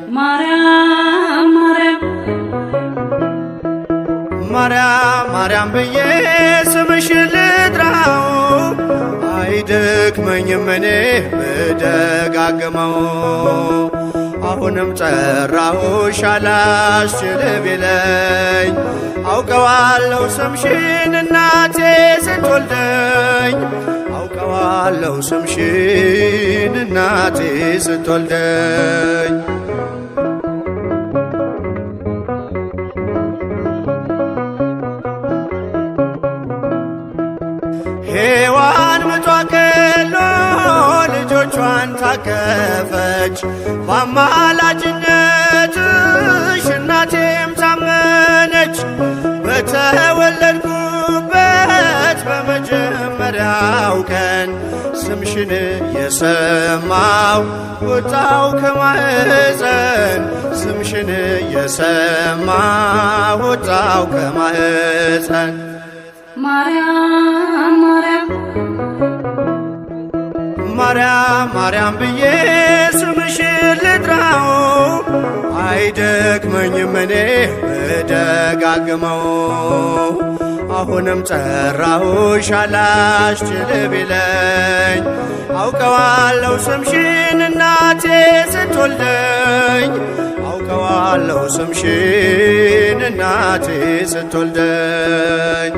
ማርያም ማርያም ማርያም ማርያም ብዬ ስምሽን ልጥራው አይደክመኝም እኔ ብደጋግመው። አሁንም ጠራሁሽ አላስችል ቢለኝ አውቀዋለሁ ስምሽን እናቴ ስትወልደኝ አውቀዋለሁ ስምሽን እናቴ ስትወልደኝ። ሔዋን ምጧ ቀሎ ልጆቿን ታቀፈች በአማላጅነትሽ እናቴም ታመነች። በተወለድኩበት በመጀመሪያው ቀን ስምሽን የሰማው ወጣው ከማህፀን ስምሽን የሰማው ወጣው ከማህፀን። ማርያም ማርያም ማርያም ማርያም ብዬ ስምሽን ልጥራው አይደክመኝም እኔ ብደጋግመው። አሁንም ጠራሁሽ አላስችል ቢለኝ አውቀዋለሁ ስምሽን እናቴ ስትወልደኝ አውቀዋለሁ ስምሽን እናቴ ስትወልደኝ።